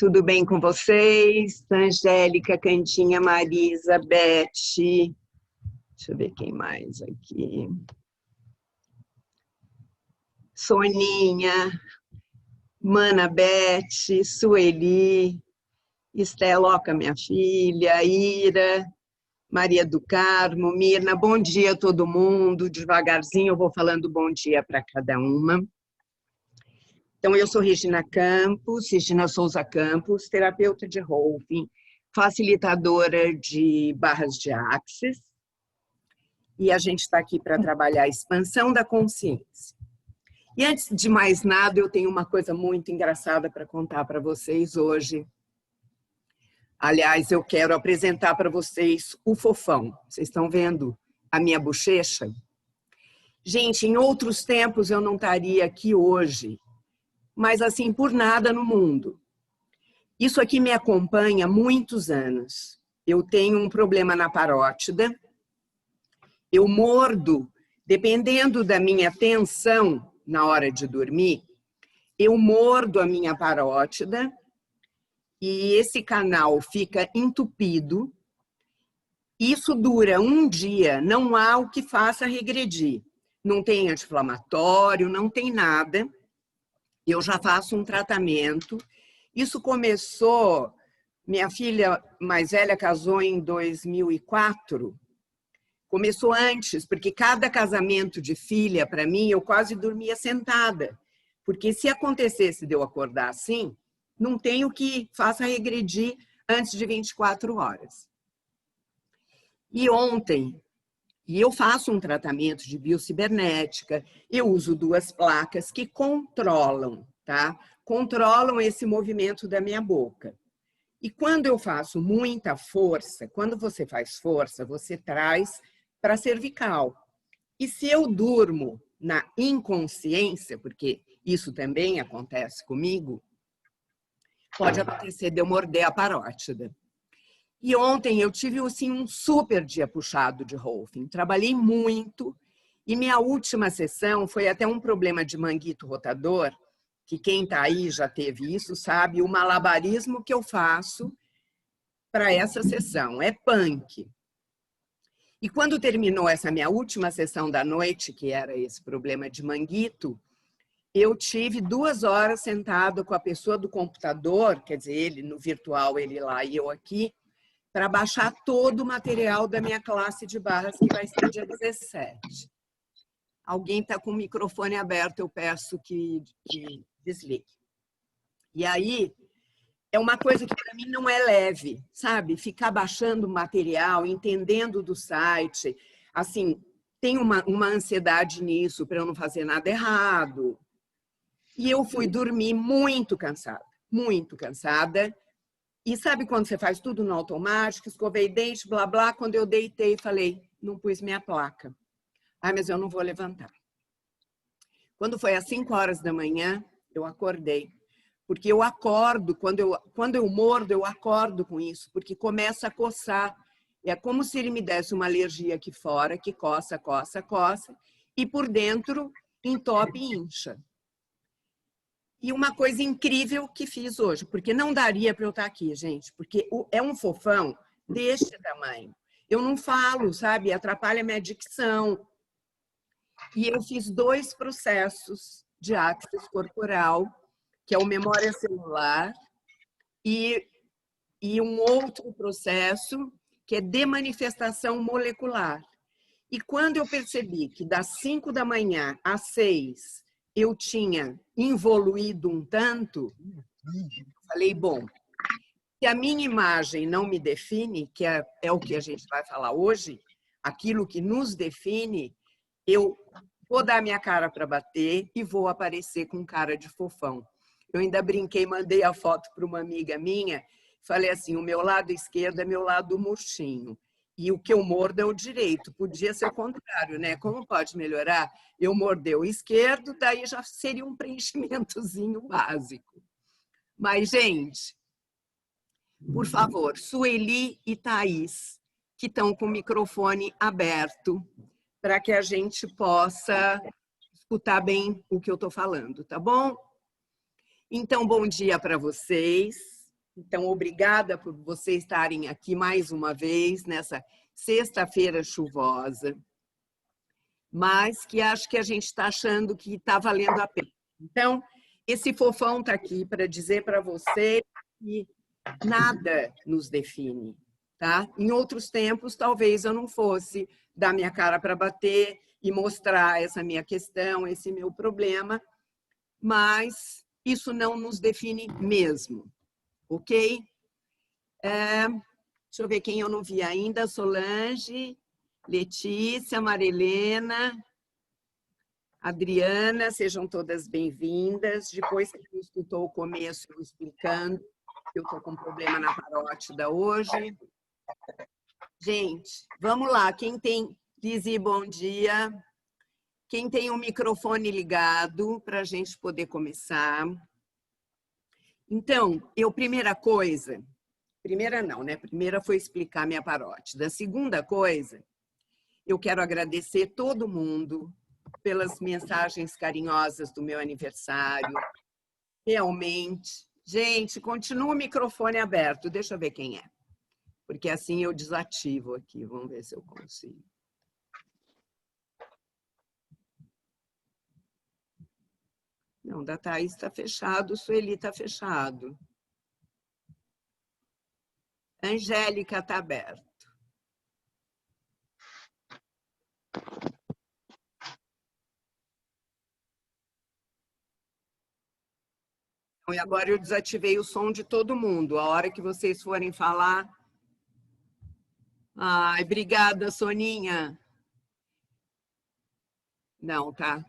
Tudo bem com vocês? Angélica, Cantinha, Marisa, Beth. Deixa eu ver quem mais aqui. Soninha, Mana Beth, Sueli, Esteloca, minha filha, Ira, Maria do Carmo, Mirna. Bom dia a todo mundo. Devagarzinho eu vou falando bom dia para cada uma. Então, eu sou Regina Campos, Regina Souza Campos, terapeuta de Rolfing, facilitadora de barras de Access, e a gente está aqui para trabalhar a expansão da consciência. E antes de mais nada, eu tenho uma coisa muito engraçada para contar para vocês hoje. Aliás, eu quero apresentar para vocês o fofão. Vocês estão vendo a minha bochecha? Gente, em outros tempos eu não estaria aqui hoje, mas assim, por nada no mundo. Isso aqui me acompanha há muitos anos. Eu tenho um problema na parótida, eu mordo, dependendo da minha tensão na hora de dormir, eu mordo a minha parótida e esse canal fica entupido. Isso dura um dia, não há o que faça regredir. Não tem anti-inflamatório, não tem nada. Eu já faço um tratamento. Isso começou, minha filha mais velha casou em 2004. Começou antes, porque cada casamento de filha, para mim, eu quase dormia sentada. Porque se acontecesse de eu acordar assim, não tem o que faça regredir antes de 24 horas. E ontem, eu faço um tratamento de biocibernética, eu uso 2 placas que controlam, tá? Controlam esse movimento da minha boca. E quando eu faço muita força, quando você faz força, você traz para a cervical. E se eu durmo na inconsciência, porque isso também acontece comigo, pode acontecer de eu morder a parótida. E ontem eu tive assim, um super dia puxado de Rolfing. Trabalhei muito e minha última sessão foi até um problema de manguito rotador, que quem está aí já teve isso, sabe? O malabarismo que eu faço para essa sessão é punk. E quando terminou essa minha última sessão da noite, que era esse problema de manguito, eu tive 2 horas sentado com a pessoa do computador, quer dizer, ele no virtual, ele lá e eu aqui, para baixar todo o material da minha classe de barras, que vai ser dia 17. Alguém está com o microfone aberto, eu peço que desligue. E aí, é uma coisa que para mim não é leve, sabe? Ficar baixando material, entendendo do site, assim, tem uma ansiedade nisso, para eu não fazer nada errado. E eu fui dormir muito cansada, muito cansada. E sabe quando você faz tudo no automático, escovei dente, blá, blá, quando eu deitei, falei, não pus minha placa. Ah, mas eu não vou levantar. Quando foi às 5 horas da manhã, eu acordei. Porque eu acordo, quando eu mordo, eu acordo com isso, porque começa a coçar. É como se ele me desse uma alergia aqui fora, que coça, coça, coça, e por dentro entope e incha. E uma coisa incrível que fiz hoje, porque não daria para eu estar aqui, gente, porque é um fofão deste tamanho. Eu não falo, sabe? Atrapalha a minha dicção. E eu fiz 2 processos de Access corporal, que é o memória celular, e um outro processo, que é demanifestação molecular. E quando eu percebi que das 5 da manhã às 6 eu tinha evoluído um tanto, falei, bom, se a minha imagem não me define, que é o que a gente vai falar hoje, aquilo que nos define, eu vou dar minha cara para bater e vou aparecer com cara de fofão. Eu ainda brinquei, mandei a foto para uma amiga minha, falei assim, o meu lado esquerdo é meu lado murchinho. E o que eu mordo é o direito. Podia ser o contrário, né? Como pode melhorar? Eu morder o esquerdo, daí já seria um preenchimentozinho básico. Mas, gente, por favor, Sueli e Thaís, que estão com o microfone aberto, para que a gente possa escutar bem o que eu estou falando, tá bom? Então, bom dia para vocês. Então, obrigada por vocês estarem aqui mais uma vez, nessa sexta-feira chuvosa, mas que acho que a gente está achando que está valendo a pena. Então, esse fofão está aqui para dizer para vocês que nada nos define, tá? Em outros tempos, talvez eu não fosse dar minha cara para bater e mostrar essa minha questão, esse meu problema, mas isso não nos define mesmo, ok? Deixa eu ver quem eu não vi ainda. Solange, Letícia, Marilena, Adriana, sejam todas bem-vindas. Depois que você escutou o começo, eu explicando que eu estou com um problema na parótida hoje. Gente, vamos lá. Quem tem... Lizzy, bom dia. Quem tem o microfone ligado para a gente poder começar. Então, primeira coisa... Primeira não, né? Primeira foi explicar minha parótida. A segunda coisa, eu quero agradecer todo mundo pelas mensagens carinhosas do meu aniversário. Realmente. Gente, continua o microfone aberto. Deixa eu ver quem é. Porque assim eu desativo aqui. Vamos ver se eu consigo. Não, da Thaís está fechado, o Sueli está fechado. Angélica está aberto. E agora eu desativei o som de todo mundo. A hora que vocês forem falar... Ai, obrigada, Soninha. Não, tá?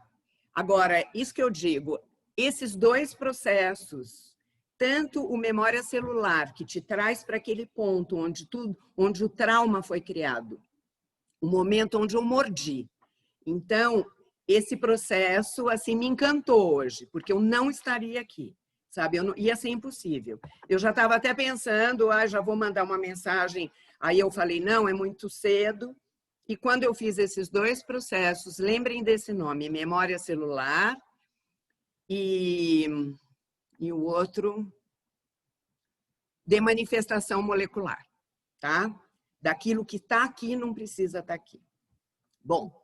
Agora, isso que eu digo, esses dois processos, tanto o memória celular, que te traz para aquele ponto onde o trauma foi criado, o momento onde eu mordi. Então, esse processo assim me encantou hoje, porque eu não estaria aqui, sabe? Ia ser impossível. Eu já estava até pensando, já vou mandar uma mensagem. Aí eu falei, não, é muito cedo. E quando eu fiz esses dois processos, lembrem desse nome, memória celular e o outro, de manifestação molecular, tá? Daquilo que está aqui não precisa estar aqui. Bom,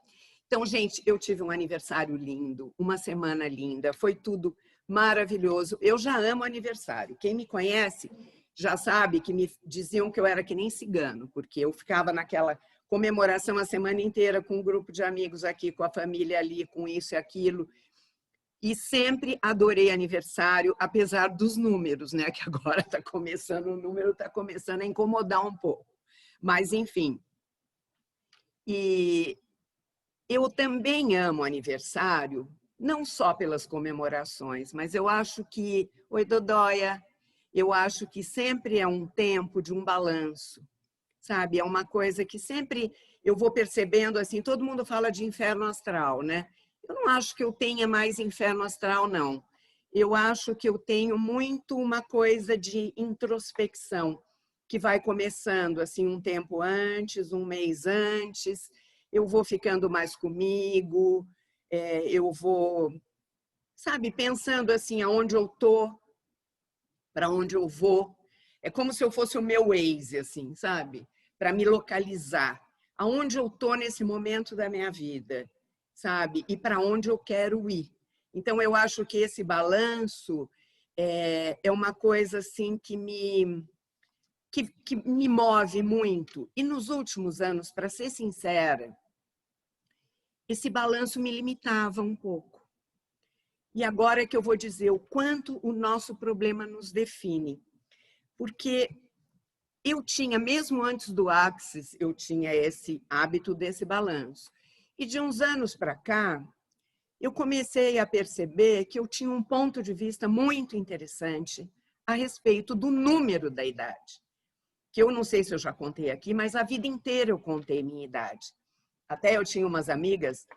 então, gente, eu tive um aniversário lindo, uma semana linda, foi tudo maravilhoso. Eu já amo aniversário. Quem me conhece já sabe que me diziam que eu era que nem cigano, porque eu ficava naquela comemoração a semana inteira com um grupo de amigos aqui, com a família ali, com isso e aquilo. E sempre adorei aniversário, apesar dos números, né? Que agora está começando, o número está começando a incomodar um pouco. Mas, enfim. E eu também amo aniversário, não só pelas comemorações, mas eu acho que... Oi, Dodóia. Eu acho que sempre é um tempo de um balanço, sabe? É uma coisa que sempre eu vou percebendo, assim, todo mundo fala de inferno astral, né? Eu não acho que eu tenha mais inferno astral, não. Eu acho que eu tenho muito uma coisa de introspecção, que vai começando, assim, um tempo antes, um mês antes, eu vou ficando mais comigo, eu vou, sabe, pensando, assim, aonde eu tô, para onde eu vou. É como se eu fosse o meu Waze, assim, sabe? Para me localizar. Aonde eu tô nesse momento da minha vida, sabe? E para onde eu quero ir. Então, eu acho que esse balanço é uma coisa assim que me move muito. E nos últimos anos, para ser sincera, esse balanço me limitava um pouco. E agora é que eu vou dizer o quanto o nosso problema nos define. Porque eu tinha, mesmo antes do Axis, eu tinha esse hábito desse balanço. E de uns anos para cá, eu comecei a perceber que eu tinha um ponto de vista muito interessante a respeito do número da idade. Que eu não sei se eu já contei aqui, mas a vida inteira eu contei minha idade. Até eu tinha umas amigas,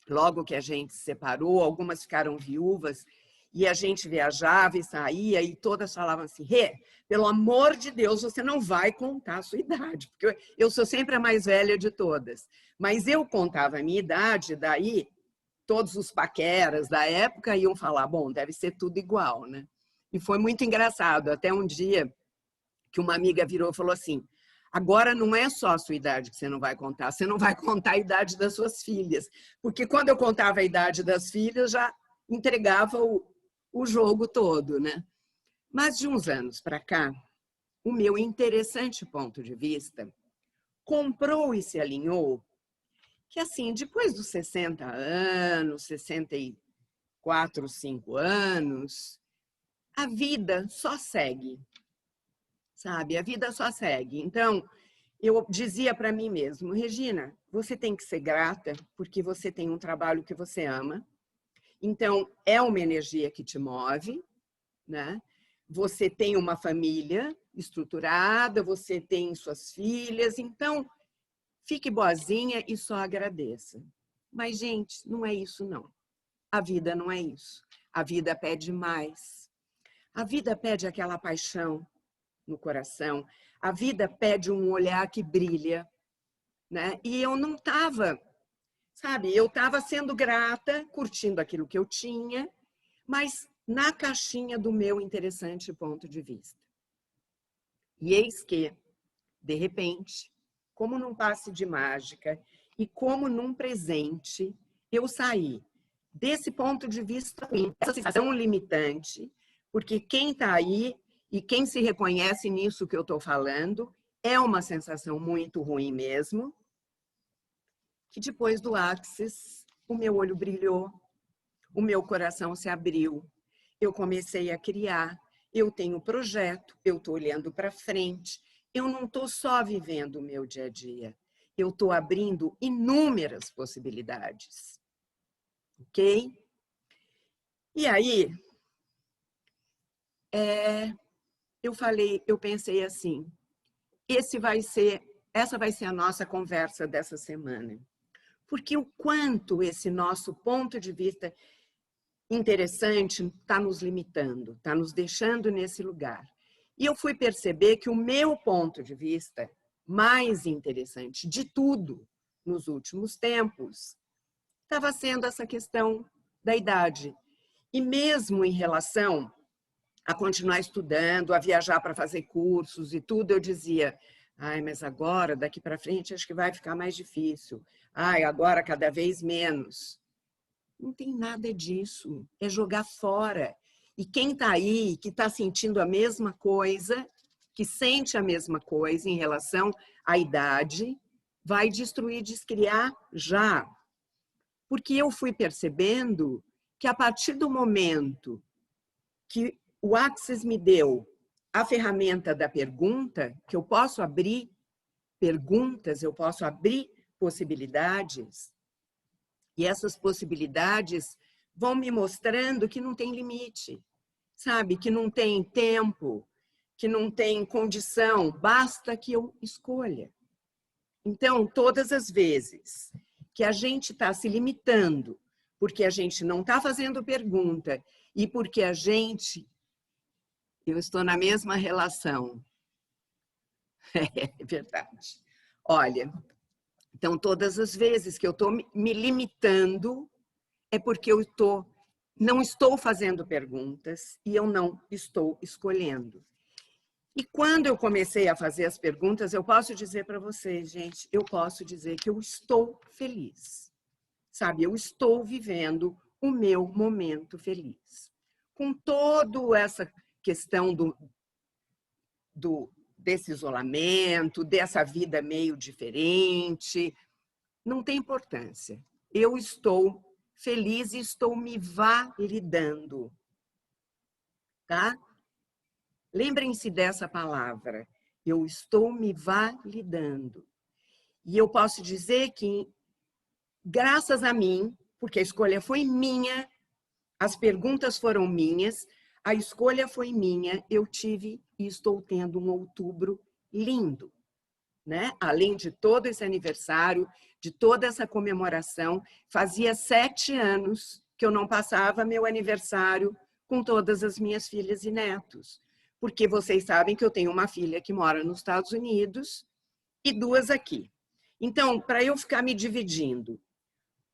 logo que a gente se separou, algumas ficaram viúvas, e a gente viajava e saía, e todas falavam assim, Rê, pelo amor de Deus, você não vai contar a sua idade, porque eu sou sempre a mais velha de todas. Mas eu contava a minha idade, daí todos os paqueras da época iam falar, bom, deve ser tudo igual, né? E foi muito engraçado, até um dia que uma amiga virou e falou assim, agora não é só a sua idade que você não vai contar, você não vai contar a idade das suas filhas. Porque quando eu contava a idade das filhas, já entregava o jogo todo, né? Mas de uns anos para cá, o meu interessante ponto de vista comprou e se alinhou que, assim, depois dos 60 anos, 64, 5 anos, a vida só segue, sabe? A vida só segue. Então, eu dizia para mim mesmo, Regina, você tem que ser grata porque você tem um trabalho que você ama. Então, é uma energia que te move, né? Você tem uma família estruturada, você tem suas filhas, então fique boazinha e só agradeça. Mas, gente, não é isso, não. A vida não é isso. A vida pede mais. A vida pede aquela paixão no coração. A vida pede um olhar que brilha, né? E eu não estava, sabe? Eu estava sendo grata, curtindo aquilo que eu tinha, mas na caixinha do meu interessante ponto de vista. E eis que, de repente, como num passe de mágica e como num presente, eu saí desse ponto de vista ruim, essa sensação limitante, porque quem está aí e quem se reconhece nisso que eu estou falando, é uma sensação muito ruim mesmo, que depois do Axis, o meu olho brilhou, o meu coração se abriu, eu comecei a criar, eu tenho projeto, eu estou olhando para frente, eu não estou só vivendo o meu dia a dia, eu estou abrindo inúmeras possibilidades, ok? E aí, eu pensei assim, essa vai ser a nossa conversa dessa semana, porque o quanto esse nosso ponto de vista interessante está nos limitando, está nos deixando nesse lugar. E eu fui perceber que o meu ponto de vista mais interessante de tudo nos últimos tempos estava sendo essa questão da idade. E mesmo em relação a continuar estudando, a viajar para fazer cursos e tudo, eu dizia, ai, mas agora, daqui para frente, acho que vai ficar mais difícil. Ai, agora cada vez menos. Não tem nada disso, é jogar fora. E quem está aí, que está sentindo a mesma coisa, que sente a mesma coisa em relação à idade, vai destruir, descriar já. Porque eu fui percebendo que a partir do momento que o Axis me deu a ferramenta da pergunta, que eu posso abrir perguntas, eu posso abrir possibilidades, e essas possibilidades vão me mostrando que não tem limite, sabe? Que não tem tempo, que não tem condição, basta que eu escolha. Então, todas as vezes que a gente está se limitando, porque a gente não está fazendo pergunta e porque eu estou na mesma relação. É verdade. Olha, então, todas as vezes que eu estou me limitando, é porque eu não estou fazendo perguntas e eu não estou escolhendo. E quando eu comecei a fazer as perguntas, eu posso dizer para vocês, gente, eu posso dizer que eu estou feliz. Sabe, eu estou vivendo o meu momento feliz. Com toda essa questão desse isolamento, dessa vida meio diferente, não tem importância. Eu estou feliz e estou me validando, tá? Lembrem-se dessa palavra. Eu estou me validando. E eu posso dizer que, graças a mim, porque a escolha foi minha, as perguntas foram minhas, a escolha foi minha, eu tive e estou tendo um outubro lindo, né? Além de todo esse aniversário, de toda essa comemoração, fazia 7 anos que eu não passava meu aniversário com todas as minhas filhas e netos. Porque vocês sabem que eu tenho uma filha que mora nos Estados Unidos e 2 aqui. Então, para eu ficar me dividindo,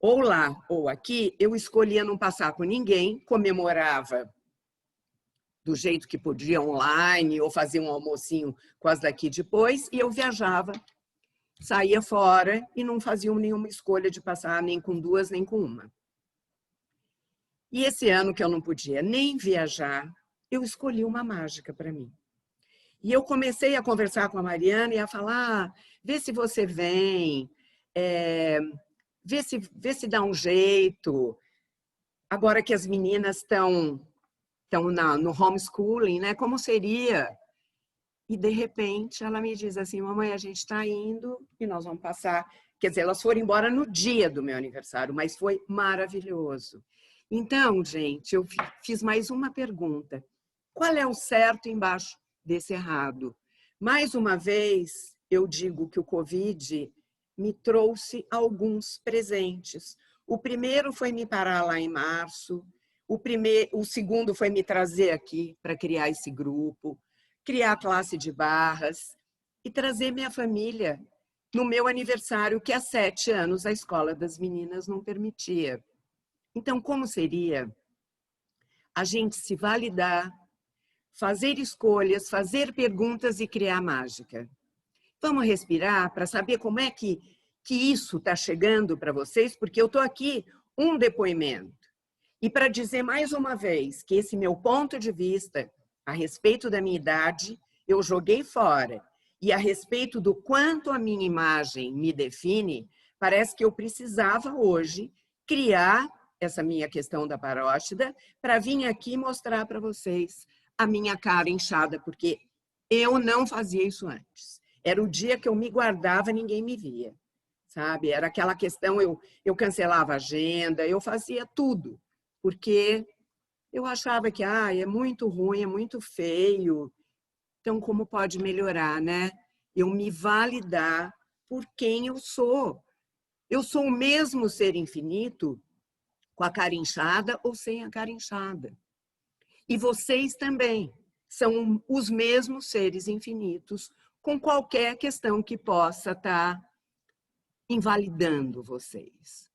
ou lá ou aqui, eu escolhia não passar com ninguém, comemorava do jeito que podia online, ou fazia um almocinho com as daqui depois, e eu viajava, saía fora e não fazia nenhuma escolha de passar nem com duas, nem com uma. E esse ano que eu não podia nem viajar, eu escolhi uma mágica para mim. E eu comecei a conversar com a Mariana e a falar, vê se você vem, vê se dá um jeito. Agora que as meninas estão no homeschooling, né? Como seria? E, de repente, ela me diz assim, mamãe, a gente está indo e nós vamos passar. Quer dizer, elas foram embora no dia do meu aniversário, mas foi maravilhoso. Então, gente, eu fiz mais uma pergunta. Qual é o certo embaixo desse errado? Mais uma vez, eu digo que o Covid me trouxe alguns presentes. O primeiro foi me parar lá em março. O segundo foi me trazer aqui para criar esse grupo, criar a classe de barras e trazer minha família no meu aniversário, que há 7 anos a Escola das Meninas não permitia. Então, como seria a gente se validar, fazer escolhas, fazer perguntas e criar mágica? Vamos respirar para saber como é que isso está chegando para vocês, porque eu estou aqui um depoimento. E para dizer mais uma vez que esse meu ponto de vista a respeito da minha idade, eu joguei fora. E a respeito do quanto a minha imagem me define, parece que eu precisava hoje criar essa minha questão da parótida para vir aqui mostrar para vocês a minha cara inchada, porque eu não fazia isso antes. Era o dia que eu me guardava, ninguém me via, sabe? Era aquela questão, eu cancelava a agenda, eu fazia tudo, porque eu achava que é muito ruim, é muito feio. Então, como pode melhorar, né? Eu me validar por quem eu sou. Eu sou o mesmo ser infinito, com a cara inchada ou sem a cara inchada. E vocês também são os mesmos seres infinitos, com qualquer questão que possa estar invalidando vocês.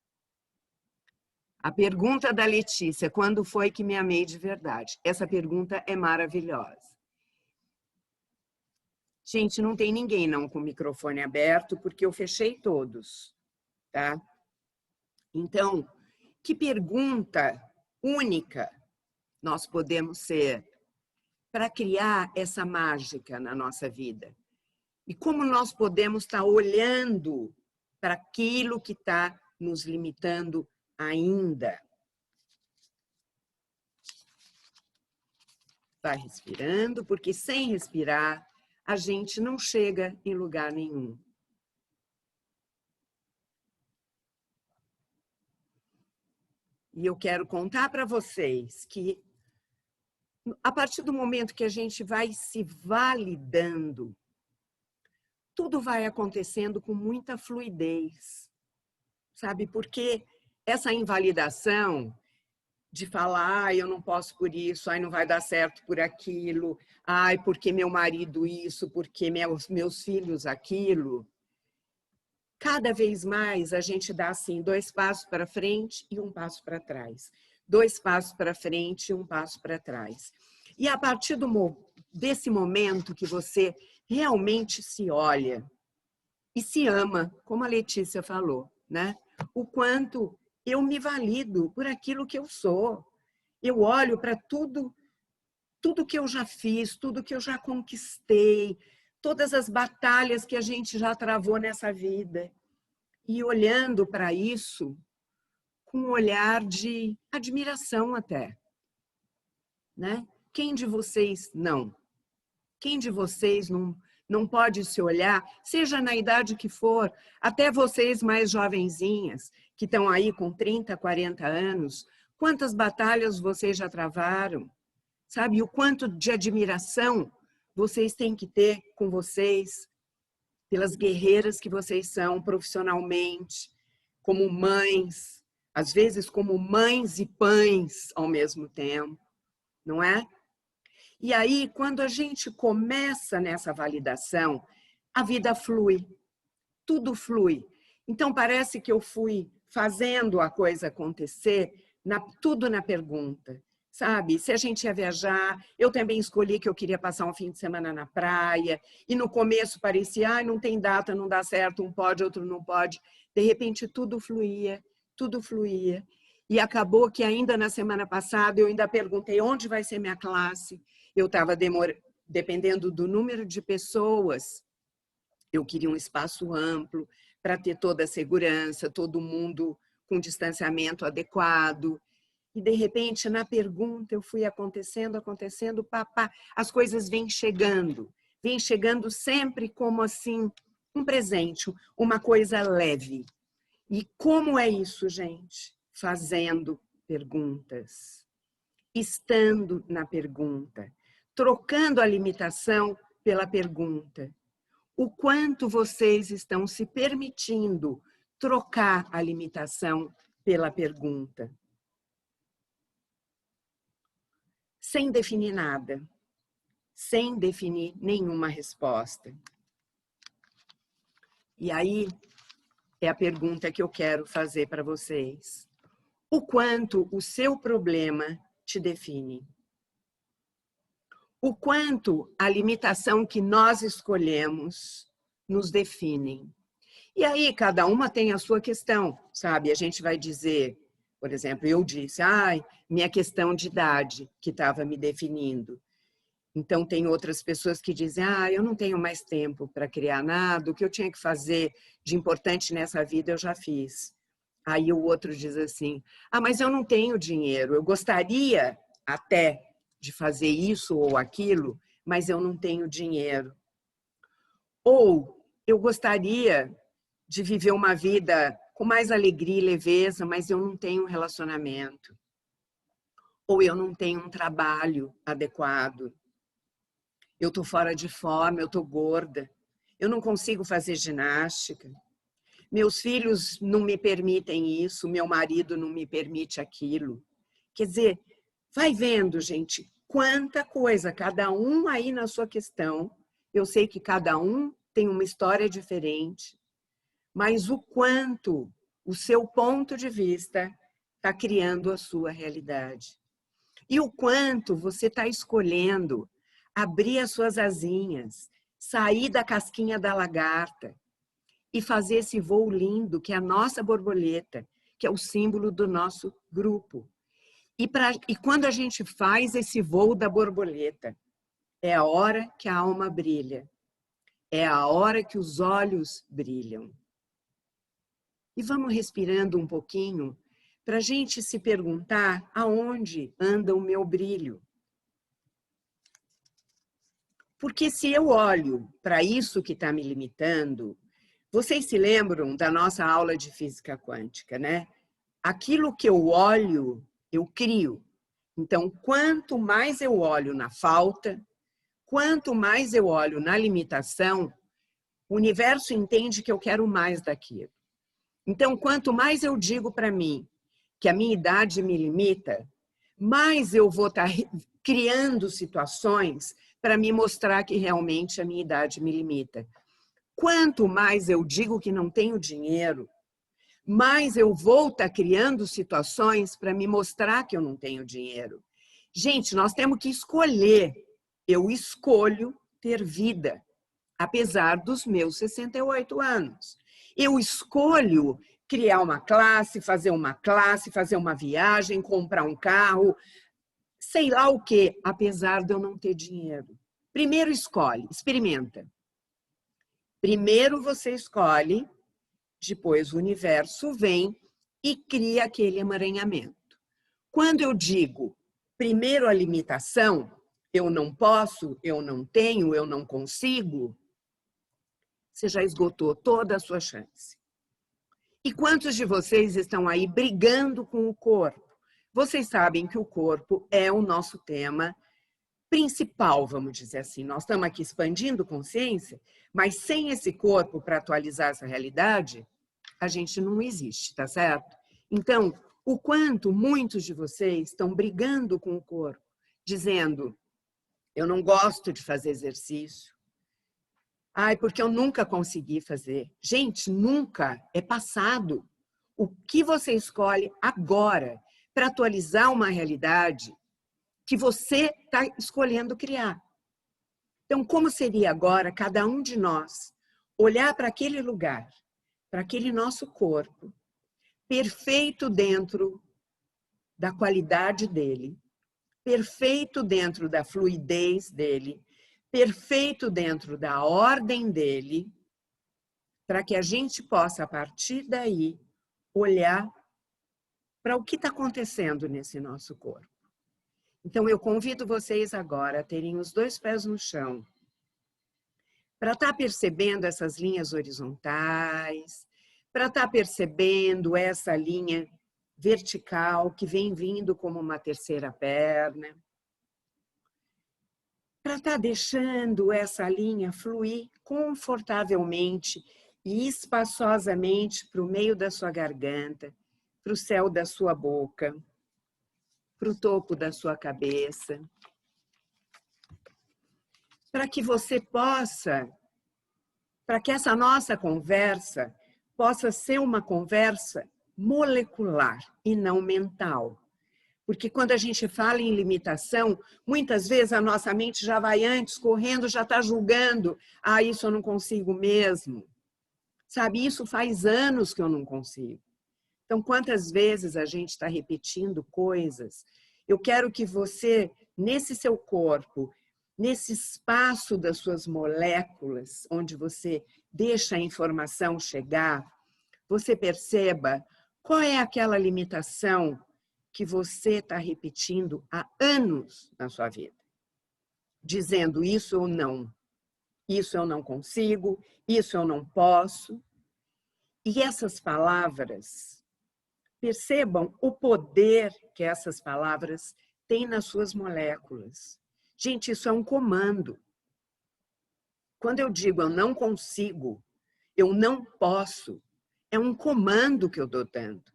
A pergunta da Letícia, quando foi que me amei de verdade? Essa pergunta é maravilhosa. Gente, não tem ninguém não com o microfone aberto, porque eu fechei todos, tá? Então, que pergunta única nós podemos ser para criar essa mágica na nossa vida? E como nós podemos estar olhando para aquilo que está nos limitando ainda? Vai respirando, porque sem respirar, a gente não chega em lugar nenhum. E eu quero contar para vocês que, a partir do momento que a gente vai se validando, tudo vai acontecendo com muita fluidez, sabe? Porque essa invalidação de falar, eu não posso por isso, não vai dar certo por aquilo, porque meu marido isso, porque meus filhos aquilo. Cada vez mais a gente dá assim 2 passos para frente e 1 passo para trás. 2 passos para frente e 1 passo para trás. E a partir desse momento que você realmente se olha e se ama, como a Letícia falou, né? O quanto eu me valido por aquilo que eu sou. Eu olho para tudo que eu já fiz, tudo que eu já conquistei, todas as batalhas que a gente já travou nessa vida. E olhando para isso com um olhar de admiração até, né? Quem de vocês não? Quem de vocês não pode se olhar, seja na idade que for, até vocês mais jovenzinhas, que estão aí com 30, 40 anos, quantas batalhas vocês já travaram? Sabe, o quanto de admiração vocês têm que ter com vocês, pelas guerreiras que vocês são profissionalmente, como mães, às vezes como mães e pães ao mesmo tempo, não é? E aí, quando a gente começa nessa validação, a vida flui, tudo flui. Então, parece que eu fui fazendo a coisa acontecer, tudo na pergunta. sabe? Se a gente ia viajar, eu também escolhi que eu queria passar um fim de semana na praia, e no começo parecia, ah, não tem data, não dá certo, um pode, outro não pode. De repente tudo fluía, tudo fluía. E acabou que ainda na semana passada eu ainda perguntei onde vai ser minha classe. Eu estava dependendo do número de pessoas, eu queria um espaço amplo para ter toda a segurança, todo mundo com distanciamento adequado. E, de repente, na pergunta, eu fui acontecendo, papá, as coisas vêm chegando sempre como assim, um presente, uma coisa leve. E como é isso, gente? Fazendo perguntas, estando na pergunta, trocando a limitação pela pergunta. O quanto vocês estão se permitindo trocar a limitação pela pergunta? Sem definir nada, sem definir nenhuma resposta. E aí é a pergunta que eu quero fazer para vocês. O quanto o seu problema te define? O quanto a limitação que nós escolhemos nos define? E aí cada uma tem a sua questão, sabe? A gente vai dizer, por exemplo, eu disse, ai, minha questão de idade que estava me definindo. Então, tem outras pessoas que dizem, ah, eu não tenho mais tempo para criar nada, o que eu tinha que fazer de importante nessa vida eu já fiz. Aí o outro diz assim, ah, mas eu não tenho dinheiro, eu gostaria até de fazer isso ou aquilo, mas eu não tenho dinheiro. Ou eu gostaria de viver uma vida com mais alegria e leveza, mas eu não tenho um relacionamento. Ou eu não tenho um trabalho adequado. Eu estou fora de forma, eu estou gorda, eu não consigo fazer ginástica, meus filhos não me permitem isso, meu marido não me permite aquilo. Quer dizer, vai vendo, gente, quanta coisa, cada um aí na sua questão. Eu sei que cada um tem uma história diferente, mas o quanto o seu ponto de vista está criando a sua realidade. E o quanto você está escolhendo abrir as suas asinhas, sair da casquinha da lagarta e fazer esse voo lindo que é a nossa borboleta, que é o símbolo do nosso grupo. E quando a gente faz esse voo da borboleta, é a hora que a alma brilha, é a hora que os olhos brilham. E vamos respirando um pouquinho para a gente se perguntar aonde anda o meu brilho. Porque se eu olho para isso que está me limitando, vocês se lembram da nossa aula de física quântica, né? Aquilo que eu olho, eu crio. Então, quanto mais eu olho na falta, quanto mais eu olho na limitação, o universo entende que eu quero mais daquilo. Então, quanto mais eu digo para mim que a minha idade me limita, mais eu vou estar criando situações para me mostrar que realmente a minha idade me limita. Quanto mais eu digo que não tenho dinheiro, mais eu vou estar criando situações para me mostrar que eu não tenho dinheiro. Gente, nós temos que escolher. Eu escolho ter vida, apesar dos meus 68 anos. Eu escolho criar uma classe, fazer uma viagem, comprar um carro, sei lá o quê, apesar de eu não ter dinheiro. Primeiro escolhe, experimenta. Primeiro você escolhe, depois o universo vem e cria aquele emaranhamento. Quando eu digo primeiro a limitação, eu não posso, eu não tenho, eu não consigo, você já esgotou toda a sua chance. E quantos de vocês estão aí brigando com o corpo? Vocês sabem que o corpo é o nosso tema principal, vamos dizer assim. Nós estamos aqui expandindo consciência, mas sem esse corpo para atualizar essa realidade, a gente não existe, tá certo? Então, o quanto muitos de vocês estão brigando com o corpo, dizendo, eu não gosto de fazer exercício. Ai, porque eu nunca consegui fazer. Gente, nunca é passado. O que você escolhe agora para atualizar uma realidade que você está escolhendo criar. Então, como seria agora cada um de nós olhar para aquele lugar, para aquele nosso corpo, perfeito dentro da qualidade dele, perfeito dentro da fluidez dele, perfeito dentro da ordem dele, para que a gente possa, a partir daí, olhar para o que está acontecendo nesse nosso corpo. Então, eu convido vocês agora a terem os 2 pés no chão, para estar percebendo essas linhas horizontais, para estar percebendo essa linha vertical que vem vindo como uma terceira perna, para estar deixando essa linha fluir confortavelmente e espaçosamente para o meio da sua garganta, para o céu da sua boca, para o topo da sua cabeça, para que você possa, para que essa nossa conversa possa ser uma conversa molecular e não mental. Porque quando a gente fala em limitação, muitas vezes a nossa mente já vai antes, correndo, já está julgando. Ah, isso eu não consigo mesmo. Sabe, isso faz anos que eu não consigo. Então, quantas vezes a gente está repetindo coisas? Eu quero que você, nesse seu corpo, nesse espaço das suas moléculas, onde você deixa a informação chegar, você perceba qual é aquela limitação que você está repetindo há anos na sua vida. Dizendo isso ou não. Isso eu não consigo, isso eu não posso. E essas palavras, percebam o poder que essas palavras têm nas suas moléculas. Gente, isso é um comando. Quando eu digo eu não consigo, eu não posso, é um comando que eu estou dando.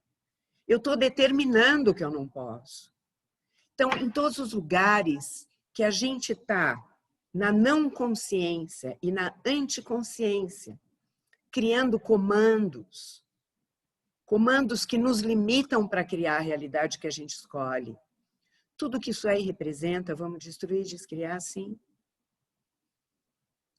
Eu estou determinando que eu não posso. Então, em todos os lugares que a gente está, na não consciência e na anticonsciência, criando comandos que nos limitam para criar a realidade que a gente escolhe. Tudo que isso aí representa, vamos destruir, descriar assim.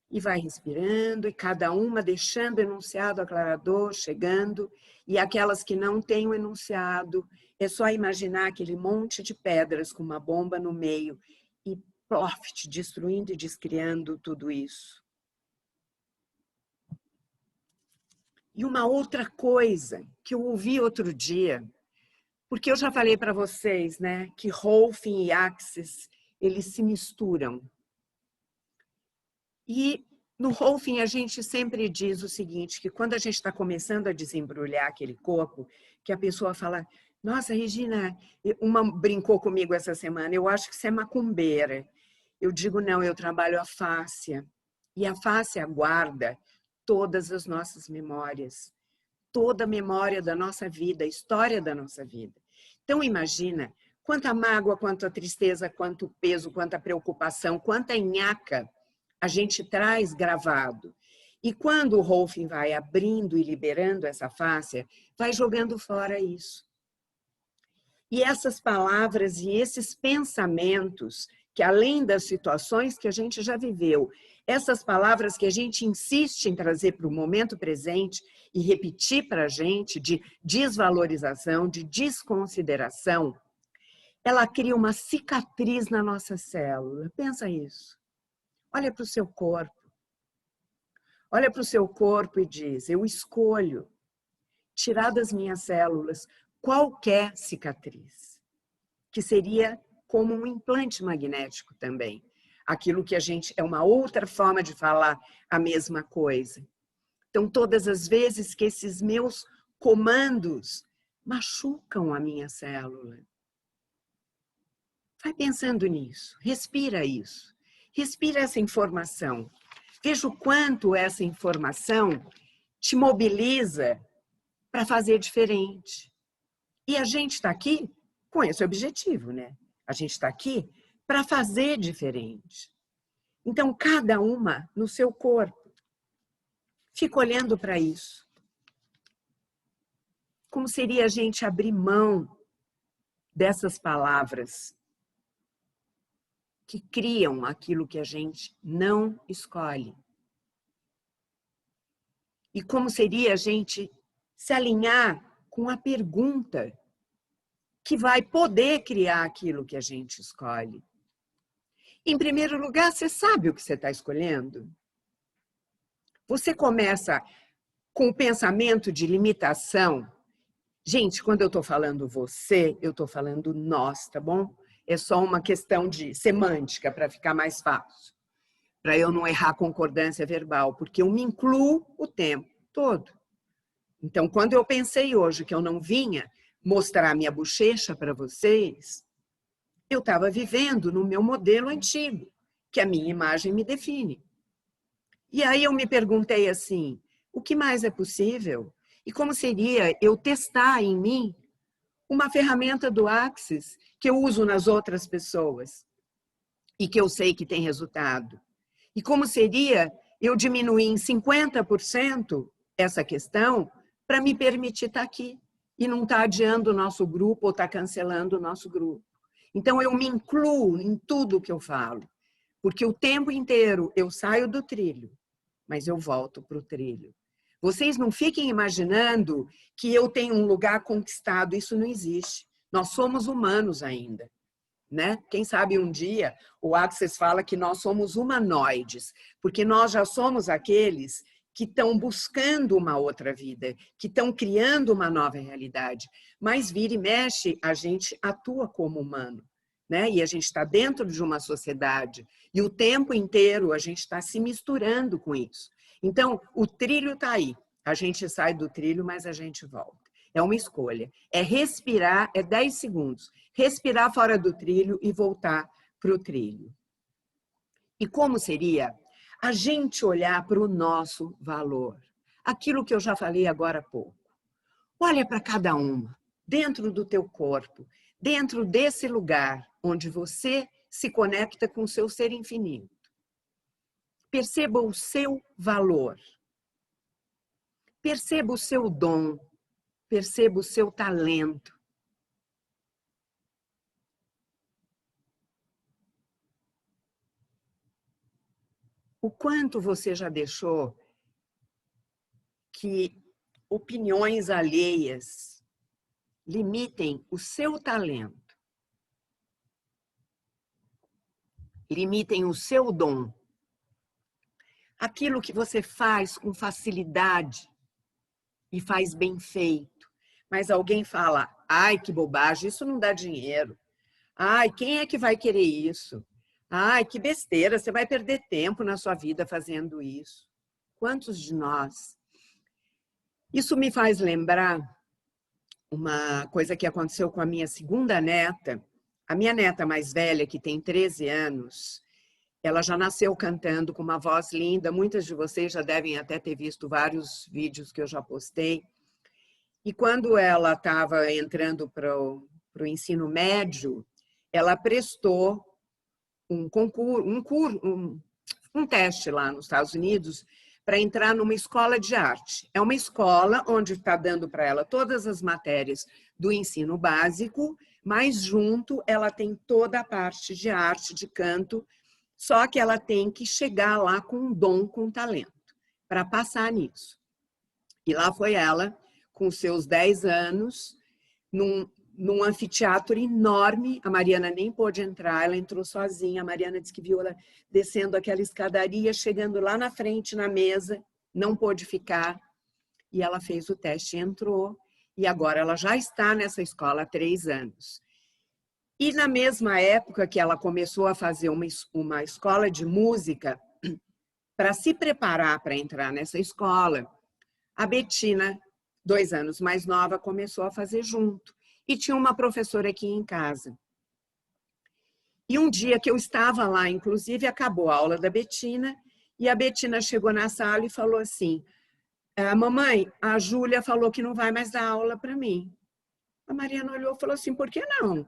E vai respirando, e cada uma deixando o enunciado aclarador, chegando, e aquelas que não têm o enunciado, é só imaginar aquele monte de pedras com uma bomba no meio, e ploft, destruindo e descriando tudo isso. E uma outra coisa que eu ouvi outro dia, porque eu já falei para vocês, né, que Rolfing e Axis, eles se misturam. E no Rolfing a gente sempre diz o seguinte, que quando a gente está começando a desembrulhar aquele corpo, que a pessoa fala, nossa, Regina, uma brincou comigo essa semana, eu acho que você é macumbeira. Eu digo, não, eu trabalho a fáscia. E a fáscia guarda todas as nossas memórias, toda a memória da nossa vida, a história da nossa vida. Então, imagina quanta mágoa, quanta tristeza, quanto peso, quanta preocupação, quanta nhaca a gente traz gravado. E quando o Rolfing vai abrindo e liberando essa fáscia, vai jogando fora isso. E essas palavras e esses pensamentos, que além das situações que a gente já viveu, essas palavras que a gente insiste em trazer para o momento presente e repetir para a gente de desvalorização, de desconsideração, ela cria uma cicatriz na nossa célula. Pensa isso. Olha para o seu corpo. Olha para o seu corpo e diz, eu escolho tirar das minhas células qualquer cicatriz, que seria como um implante magnético também. Aquilo que a gente, é uma outra forma de falar a mesma coisa. Então, todas as vezes que esses meus comandos machucam a minha célula, vai pensando nisso, respira isso, respira essa informação. Veja o quanto essa informação te mobiliza para fazer diferente. E a gente está aqui com esse objetivo, né? A gente está aqui para fazer diferente. Então, cada uma no seu corpo. Fica olhando para isso. Como seria a gente abrir mão dessas palavras que criam aquilo que a gente não escolhe. E como seria a gente se alinhar com a pergunta que vai poder criar aquilo que a gente escolhe? Em primeiro lugar, você sabe o que você está escolhendo? Você começa com o pensamento de limitação. Gente, quando eu estou falando você, eu estou falando nós, tá bom? É só uma questão de semântica para ficar mais fácil. Para eu não errar concordância verbal, porque eu me incluo o tempo todo. Então, quando eu pensei hoje que eu não vinha mostrar minha bochecha para vocês, eu estava vivendo no meu modelo antigo, que a minha imagem me define. E aí eu me perguntei assim, o que mais é possível? E como seria eu testar em mim uma ferramenta do Axis que eu uso nas outras pessoas e que eu sei que tem resultado? E como seria eu diminuir em 50% essa questão para me permitir estar aqui e não estar adiando o nosso grupo ou estar cancelando o nosso grupo? Então, eu me incluo em tudo que eu falo, porque o tempo inteiro eu saio do trilho, mas eu volto para o trilho. Vocês não fiquem imaginando que eu tenho um lugar conquistado, isso não existe. Nós somos humanos ainda, né? Quem sabe um dia o Axis fala que nós somos humanoides, porque nós já somos aqueles que estão buscando uma outra vida, que estão criando uma nova realidade. Mas vira e mexe, a gente atua como humano, né? E a gente está dentro de uma sociedade e o tempo inteiro a gente está se misturando com isso. Então, o trilho está aí. A gente sai do trilho, mas a gente volta. É uma escolha. É respirar, é 10 segundos. Respirar fora do trilho e voltar para o trilho. E como seria a gente olhar para o nosso valor? Aquilo que eu já falei agora há pouco. Olha para cada uma, dentro do teu corpo, dentro desse lugar onde você se conecta com o seu ser infinito. Perceba o seu valor. Perceba o seu dom. Perceba o seu talento. O quanto você já deixou que opiniões alheias limitem o seu talento, limitem o seu dom, aquilo que você faz com facilidade e faz bem feito. Mas alguém fala, ai, que bobagem, isso não dá dinheiro. Ai, quem é que vai querer isso? Ai, que besteira, você vai perder tempo na sua vida fazendo isso. Quantos de nós? Isso me faz lembrar uma coisa que aconteceu com a minha segunda neta. A minha neta mais velha, que tem 13 anos, ela já nasceu cantando com uma voz linda. Muitas de vocês já devem até ter visto vários vídeos que eu já postei. E quando ela estava entrando para o ensino médio, ela prestou um concurso, um teste lá nos Estados Unidos para entrar numa escola de arte. É uma escola onde está dando para ela todas as matérias do ensino básico, mas junto ela tem toda a parte de arte, de canto, só que ela tem que chegar lá com um dom, com talento, para passar nisso. E lá foi ela, com seus 10 anos, num anfiteatro enorme. A Mariana nem pôde entrar, ela entrou sozinha. A Mariana disse que viu ela descendo aquela escadaria, chegando lá na frente, na mesa, não pôde ficar. E ela fez o teste e entrou. E agora ela já está nessa escola há 3 anos. E na mesma época que ela começou a fazer uma escola de música, para se preparar para entrar nessa escola, a Betina, 2 anos mais nova, começou a fazer junto. E tinha uma professora aqui em casa. E um dia que eu estava lá, inclusive, acabou a aula da Betina, e a Betina chegou na sala e falou assim, mamãe, a Júlia falou que não vai mais dar aula para mim. A Mariana olhou e falou assim, por que não?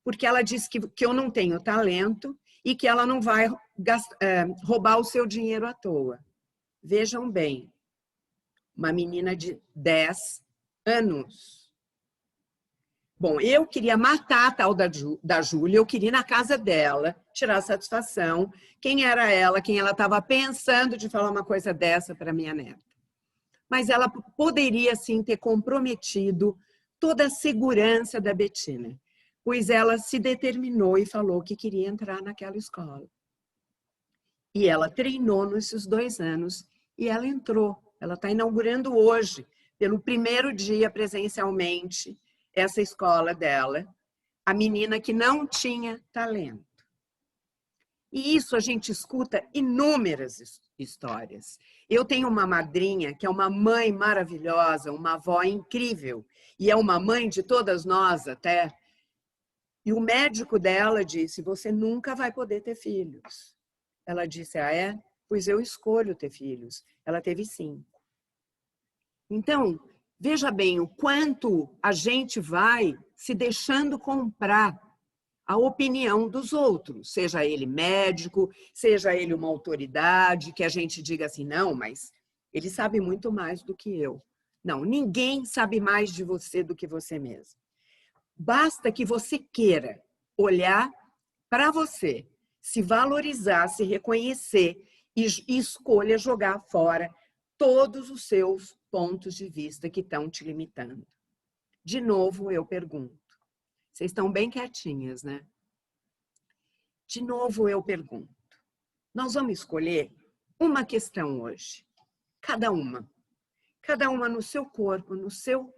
Porque ela disse que eu não tenho talento e que ela não vai roubar o seu dinheiro à toa. Vejam bem, uma menina de 10 anos. Bom, eu queria matar a tal da Júlia, eu queria ir na casa dela, tirar satisfação, quem era ela, quem ela estava pensando de falar uma coisa dessa para minha neta. Mas ela poderia, sim, ter comprometido toda a segurança da Betina, pois ela se determinou e falou que queria entrar naquela escola. E ela treinou nesses 2 anos e ela entrou. Ela está inaugurando hoje, pelo primeiro dia presencialmente, essa escola dela, a menina que não tinha talento. E isso a gente escuta inúmeras histórias. Eu tenho uma madrinha que é uma mãe maravilhosa, uma avó incrível, e é uma mãe de todas nós até. E o médico dela disse, você nunca vai poder ter filhos. Ela disse, ah, é? Pois eu escolho ter filhos. Ela teve 5. Então, veja bem o quanto a gente vai se deixando comprar a opinião dos outros, seja ele médico, seja ele uma autoridade, que a gente diga assim, não, mas ele sabe muito mais do que eu. Não, ninguém sabe mais de você do que você mesmo. Basta que você queira olhar para você, se valorizar, se reconhecer e escolha jogar fora todos os seus pontos de vista que estão te limitando. De novo, eu pergunto. Vocês estão bem quietinhas, né? De novo, eu pergunto. Nós vamos escolher uma questão hoje. Cada uma. Cada uma no seu corpo, no seu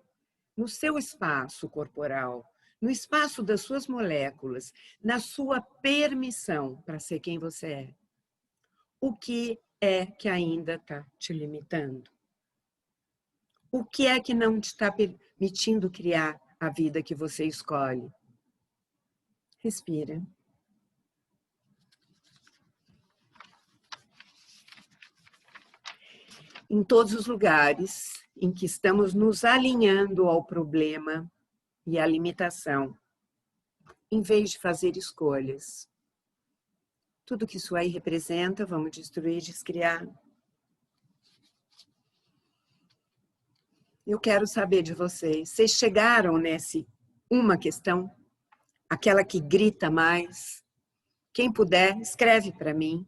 espaço corporal, no espaço das suas moléculas, na sua permissão para ser quem você é. O que é que ainda está te limitando? O que é que não te está permitindo criar a vida que você escolhe? Respira. Em todos os lugares em que estamos nos alinhando ao problema e à limitação, em vez de fazer escolhas. Tudo que isso aí representa, vamos destruir, descriar. Eu quero saber de vocês. Vocês chegaram nesse uma questão? Aquela que grita mais? Quem puder, escreve para mim.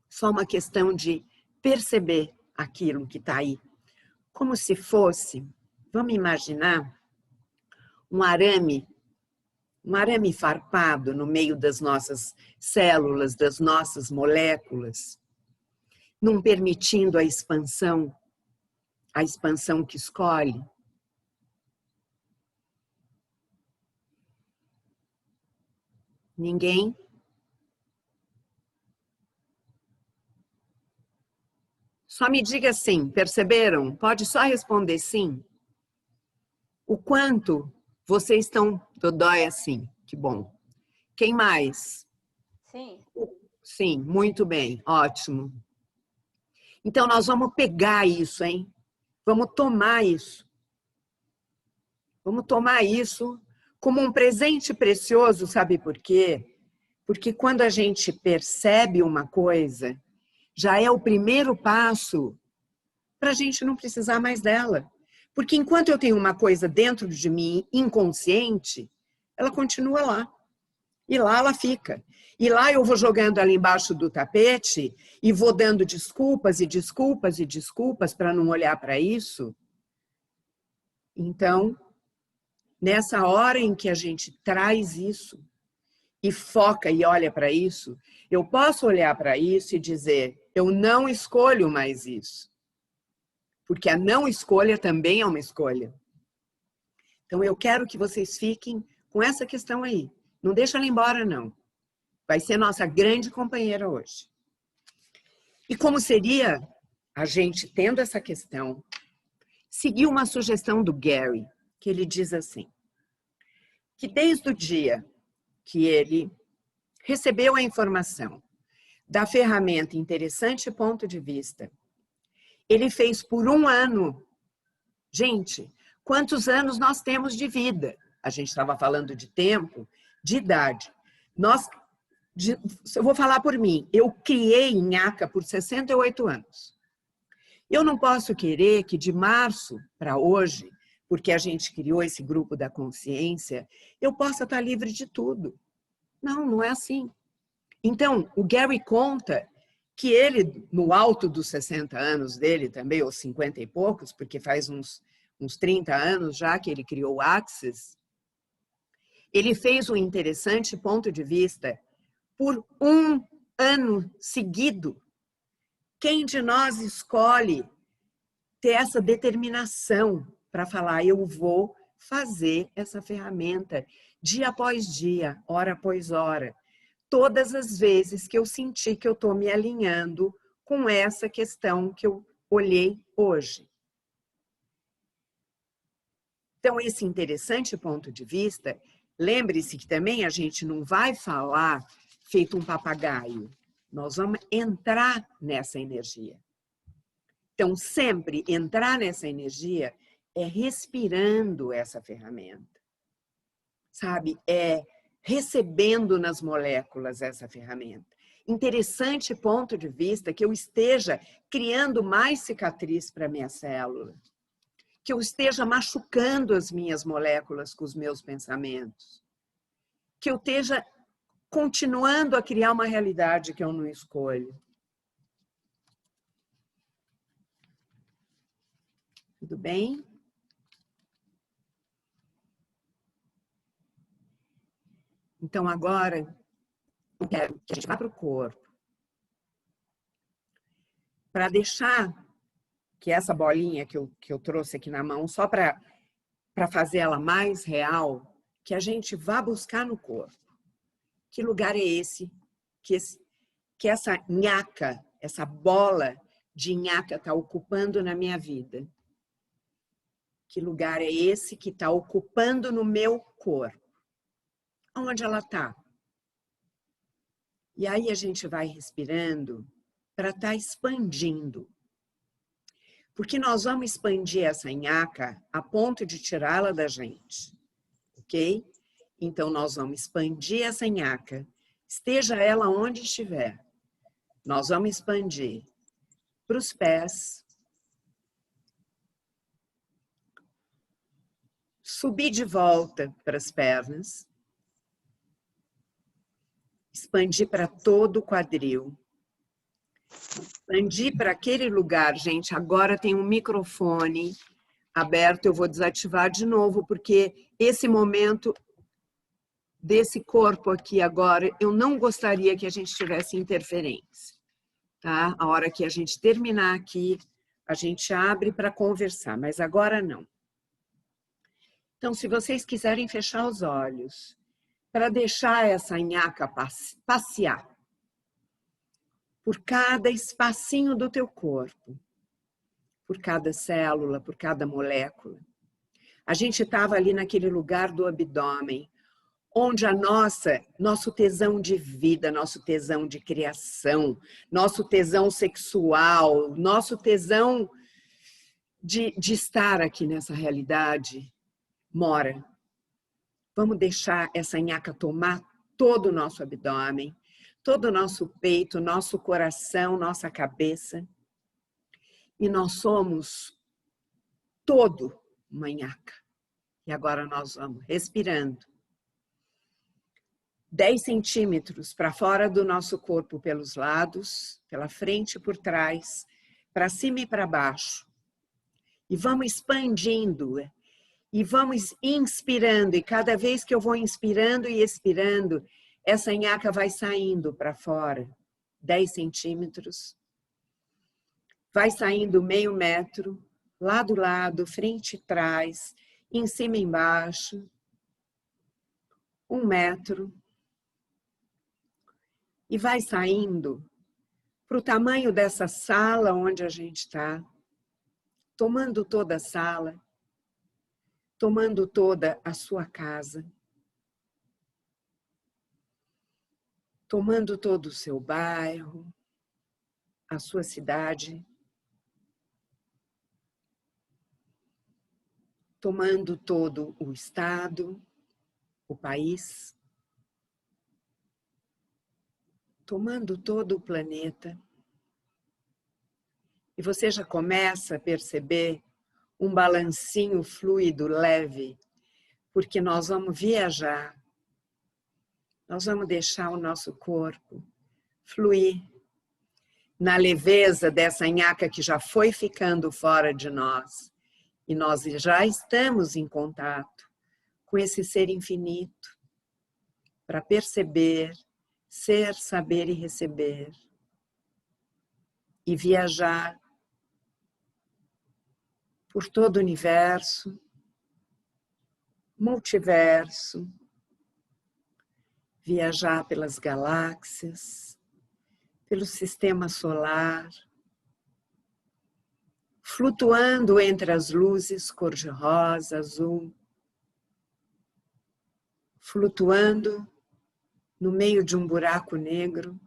Só uma questão de perceber aquilo que está aí. Como se fosse, vamos imaginar, um arame farpado no meio das nossas células, das nossas moléculas, não permitindo a expansão que escolhe. Ninguém? Só me diga sim, perceberam? Pode só responder sim. O quanto vocês estão dodói assim, que bom. Quem mais? Sim. Sim, muito bem, ótimo. Então nós vamos pegar isso, hein? Vamos tomar isso. Vamos tomar isso como um presente precioso, sabe por quê? Porque quando a gente percebe uma coisa, já é o primeiro passo para a gente não precisar mais dela. Porque enquanto eu tenho uma coisa dentro de mim inconsciente, ela continua lá. E lá ela fica. E lá eu vou jogando ela embaixo do tapete e vou dando desculpas e desculpas e desculpas para não olhar para isso. Então, nessa hora em que a gente traz isso e foca e olha para isso, eu posso olhar para isso e dizer, eu não escolho mais isso. Porque a não escolha também é uma escolha. Então, eu quero que vocês fiquem com essa questão aí. Não deixa ela embora, não. Vai ser nossa grande companheira hoje. E como seria a gente, tendo essa questão, seguir uma sugestão do Gary, que ele diz assim, que desde o dia que ele recebeu a informação da ferramenta Interessante Ponto de Vista, ele fez por 1 ano. Gente, quantos anos nós temos de vida? A gente estava falando de tempo, de idade. Eu vou falar por mim, eu criei Nhaca por 68 anos. Eu não posso querer que de março para hoje, porque a gente criou esse grupo da consciência, eu possa estar livre de tudo. Não, não é assim. Então, o Gary conta que ele, no alto dos 60 anos dele também, ou 50 e poucos, porque faz uns 30 anos já que ele criou o Access, ele fez um interessante ponto de vista por um ano seguido. Quem de nós escolhe ter essa determinação para falar, eu vou fazer essa ferramenta dia após dia, hora após hora, todas as vezes que eu sentir que eu estou me alinhando com essa questão que eu olhei hoje. Então, esse interessante ponto de vista, lembre-se que também a gente não vai falar feito um papagaio, nós vamos entrar nessa energia. Então, sempre entrar nessa energia é respirando essa ferramenta, sabe? É recebendo nas moléculas essa ferramenta. Interessante ponto de vista que eu esteja criando mais cicatriz para minha célula, que eu esteja machucando as minhas moléculas com os meus pensamentos, que eu esteja continuando a criar uma realidade que eu não escolho. Tudo bem? Então, agora, eu quero que a gente vá para o corpo, para deixar que essa bolinha que eu trouxe aqui na mão, só para fazer ela mais real, que a gente vá buscar no corpo. Que lugar é esse? Que essa nhaca, essa bola de nhaca está ocupando na minha vida? Que lugar é esse que está ocupando no meu corpo? Onde ela está? E aí a gente vai respirando para estar expandindo. Porque nós vamos expandir essa nhaca a ponto de tirá-la da gente, ok? Então, nós vamos expandir essa nhaca, esteja ela onde estiver. Nós vamos expandir para os pés, subir de volta para as pernas, expandir para todo o quadril, expandir para aquele lugar, gente, agora tem um microfone aberto, eu vou desativar de novo, porque esse momento desse corpo aqui agora, eu não gostaria que a gente tivesse interferência, tá? A hora que a gente terminar aqui, a gente abre para conversar, mas agora não. Então, se vocês quiserem fechar os olhos, para deixar essa nhaca passear por cada espacinho do teu corpo, por cada célula, por cada molécula. A gente estava ali naquele lugar do abdômen, onde nosso tesão de vida, nosso tesão de criação, nosso tesão sexual, nosso tesão de estar aqui nessa realidade mora. Vamos deixar essa nhaca tomar todo o nosso abdômen, todo o nosso peito, nosso coração, nossa cabeça. E nós somos todo uma nhaca. E agora nós vamos respirando. 10 centímetros para fora do nosso corpo pelos lados, pela frente e por trás, para cima e para baixo. E vamos expandindo. E vamos inspirando. E cada vez que eu vou inspirando e expirando, essa nhaca vai saindo para fora. 10 centímetros. Vai saindo meio metro, lado a lado, frente e trás, em cima e embaixo. 1 metro. E vai saindo para o tamanho dessa sala onde a gente está, tomando toda a sala, tomando toda a sua casa, tomando todo o seu bairro, a sua cidade, tomando todo o estado, o país, tomando todo o planeta. E você já começa a perceber um balancinho fluido, leve, porque nós vamos viajar. Nós vamos deixar o nosso corpo fluir na leveza dessa nhaca que já foi ficando fora de nós. E nós já estamos em contato com esse ser infinito para perceber, ser, saber e receber. E viajar por todo o universo, multiverso, viajar pelas galáxias, pelo sistema solar, flutuando entre as luzes cor-de-rosa, azul, flutuando no meio de um buraco negro,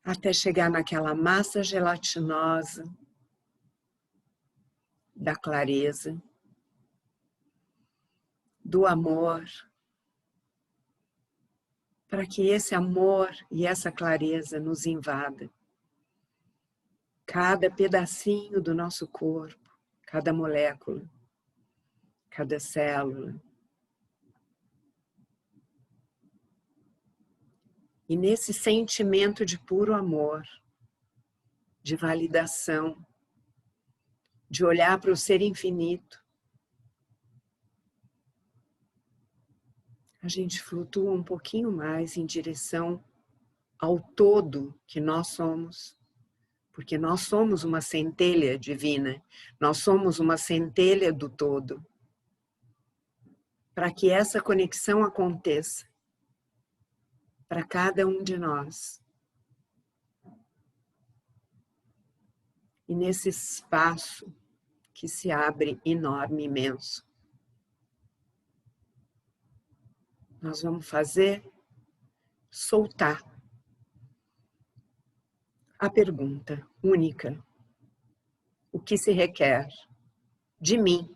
até chegar naquela massa gelatinosa da clareza, do amor, para que esse amor e essa clareza nos invada. Cada pedacinho do nosso corpo, cada molécula, cada célula. E nesse sentimento de puro amor, de validação, de olhar para o ser infinito, a gente flutua um pouquinho mais em direção ao todo que nós somos, porque nós somos uma centelha divina, nós somos uma centelha do todo. Para que essa conexão aconteça, para cada um de nós. E nesse espaço que se abre enorme, imenso, nós vamos fazer soltar a pergunta única: o que se requer de mim,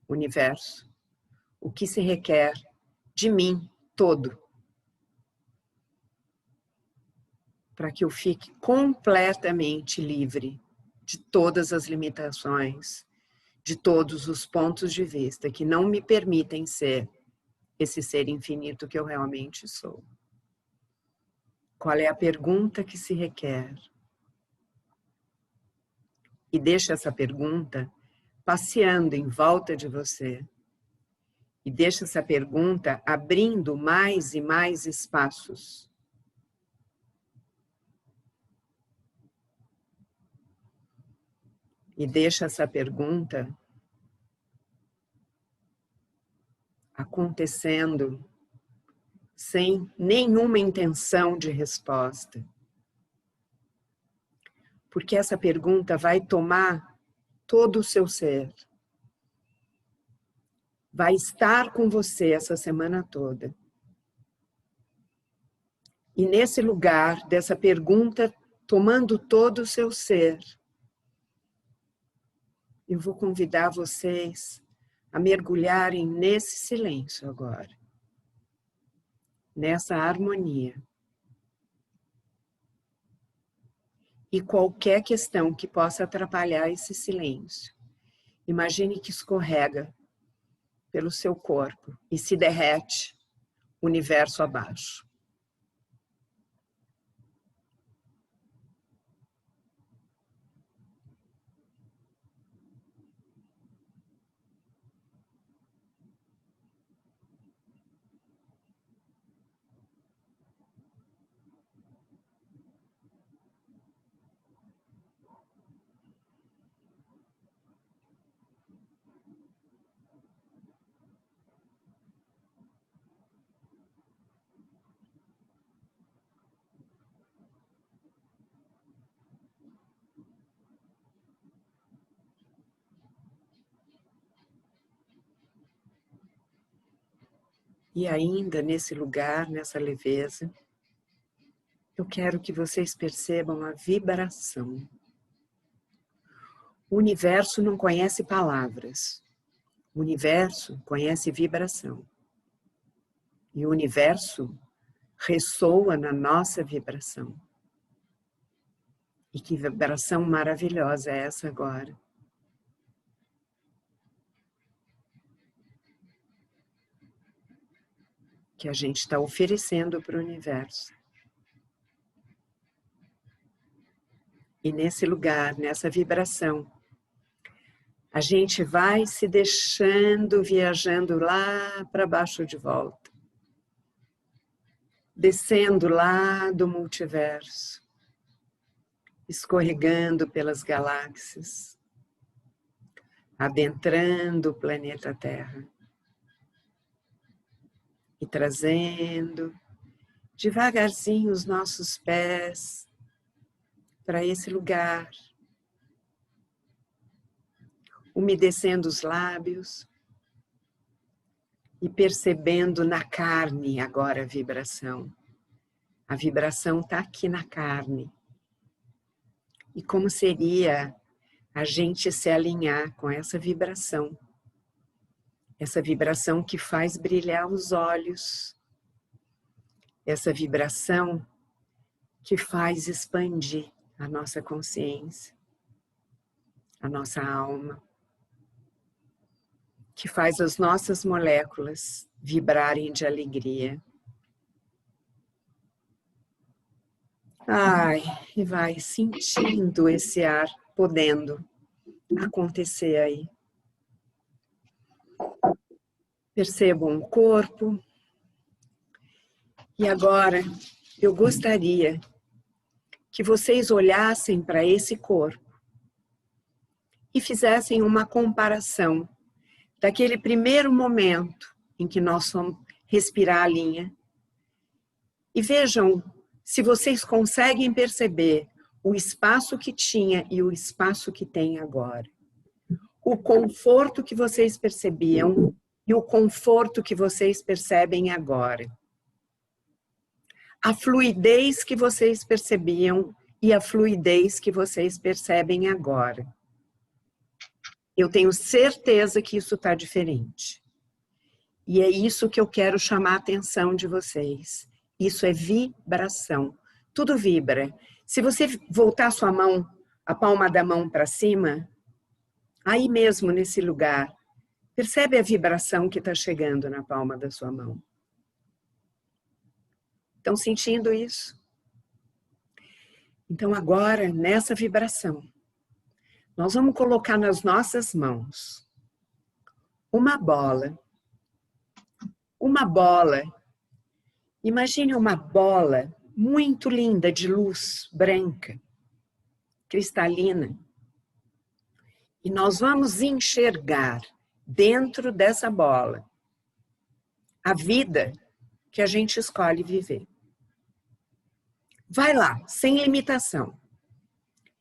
universo? O que se requer de mim, todo? Para que eu fique completamente livre de todas as limitações, de todos os pontos de vista que não me permitem ser esse ser infinito que eu realmente sou. Qual é a pergunta que se requer? E deixa essa pergunta passeando em volta de você. E deixa essa pergunta abrindo mais e mais espaços. E deixa essa pergunta acontecendo sem nenhuma intenção de resposta. Porque essa pergunta vai tomar todo o seu ser. Vai estar com você essa semana toda. E nesse lugar dessa pergunta, tomando todo o seu ser, eu vou convidar vocês a mergulharem nesse silêncio agora. Nessa harmonia. E qualquer questão que possa atrapalhar esse silêncio, imagine que escorrega pelo seu corpo e se derrete o universo abaixo. E ainda nesse lugar, nessa leveza, eu quero que vocês percebam a vibração. O universo não conhece palavras. O universo conhece vibração. E o universo ressoa na nossa vibração. E que vibração maravilhosa é essa agora. Que a gente está oferecendo para o universo. E nesse lugar, nessa vibração, a gente vai se deixando, viajando lá para baixo de volta. Descendo lá do multiverso. Escorregando pelas galáxias. Adentrando o planeta Terra. E trazendo devagarzinho os nossos pés para esse lugar. Umedecendo os lábios e percebendo na carne agora a vibração. A vibração está aqui na carne. E como seria a gente se alinhar com essa vibração? Essa vibração que faz brilhar os olhos. Essa vibração que faz expandir a nossa consciência, a nossa alma. Que faz as nossas moléculas vibrarem de alegria. Ai, e vai sentindo esse ar podendo acontecer aí. Percebam o corpo. E agora, eu gostaria que vocês olhassem para esse corpo e fizessem uma comparação daquele primeiro momento em que nós fomos respirar a linha. E vejam se vocês conseguem perceber o espaço que tinha e o espaço que tem agora. O conforto que vocês percebiam e o conforto que vocês percebem agora. A fluidez que vocês percebiam e a fluidez que vocês percebem agora. Eu tenho certeza que isso está diferente. E é isso que eu quero chamar a atenção de vocês. Isso é vibração. Tudo vibra. Se você voltar a sua mão, a palma da mão para cima, aí mesmo nesse lugar, percebe a vibração que está chegando na palma da sua mão. Estão sentindo isso? Então agora, nessa vibração, nós vamos colocar nas nossas mãos uma bola. Uma bola. Imagine uma bola muito linda de luz branca, cristalina. E nós vamos enxergar dentro dessa bola a vida que a gente escolhe viver. Vai lá, sem limitação.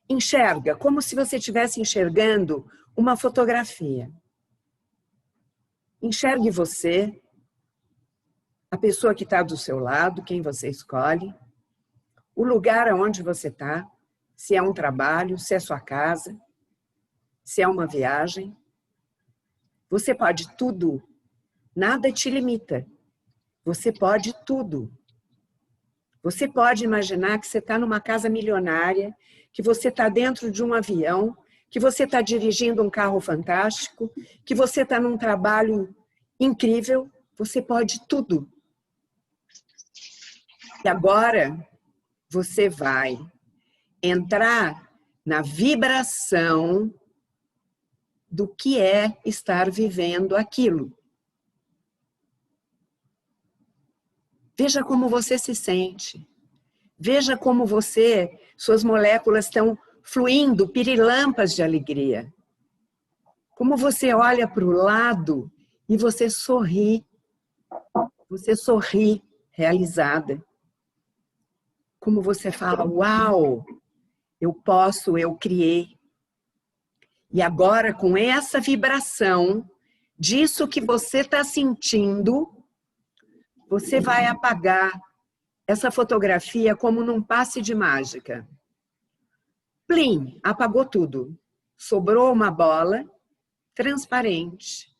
Enxerga como se você estivesse enxergando uma fotografia. Enxergue você, a pessoa que está do seu lado, quem você escolhe, o lugar onde você está, se é um trabalho, se é sua casa, se é uma viagem. Você pode tudo, nada te limita. Você pode tudo. Você pode imaginar que você está numa casa milionária, que você está dentro de um avião, que você está dirigindo um carro fantástico, que você está num trabalho incrível. Você pode tudo. E agora você vai entrar na vibração do que é estar vivendo aquilo. Veja como você se sente. Veja como suas moléculas estão fluindo, pirilampas de alegria. Como você olha para o lado e você sorri. Você sorri realizada. Como você fala, uau, eu posso, eu criei. E agora, com essa vibração disso que você está sentindo, você vai apagar essa fotografia como num passe de mágica. Plim, apagou tudo. Sobrou uma bola transparente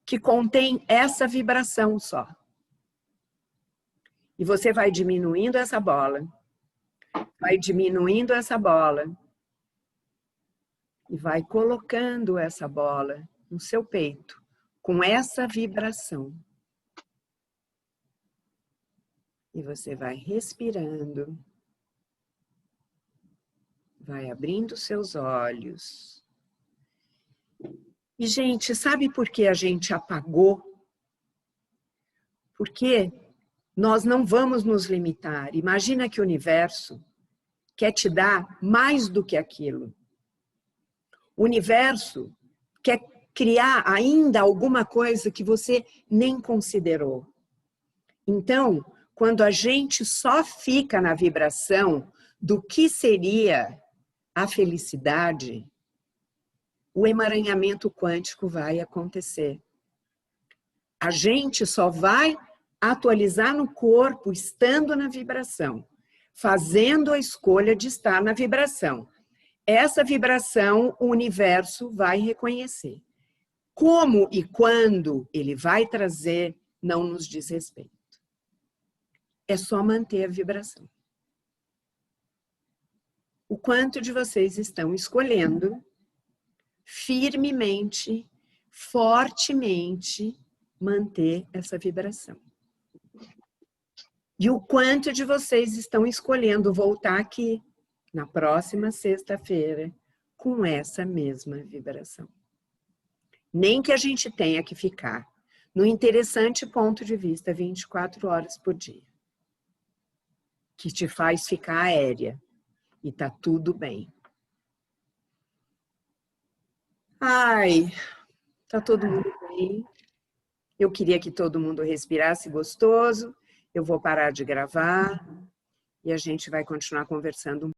que contém essa vibração só. E você vai diminuindo essa bola vai diminuindo essa bola e vai colocando essa bola no seu peito, com essa vibração. E você vai respirando, vai abrindo seus olhos. E, gente, sabe por que a gente apagou? Porque nós não vamos nos limitar. Imagina que o universo quer te dar mais do que aquilo. O universo quer criar ainda alguma coisa que você nem considerou. Então, quando a gente só fica na vibração do que seria a felicidade, o emaranhamento quântico vai acontecer. A gente só vai atualizar no corpo estando na vibração, fazendo a escolha de estar na vibração. Essa vibração o universo vai reconhecer. Como e quando ele vai trazer não nos diz respeito. É só manter a vibração. O quanto de vocês estão escolhendo firmemente, fortemente manter essa vibração. E o quanto de vocês estão escolhendo voltar aqui na próxima sexta-feira com essa mesma vibração. Nem que a gente tenha que ficar no interessante ponto de vista 24 horas por dia, que te faz ficar aérea e tá tudo bem. Ai, tá todo mundo bem. Eu queria que todo mundo respirasse gostoso. Eu vou parar de gravar e a gente vai continuar conversando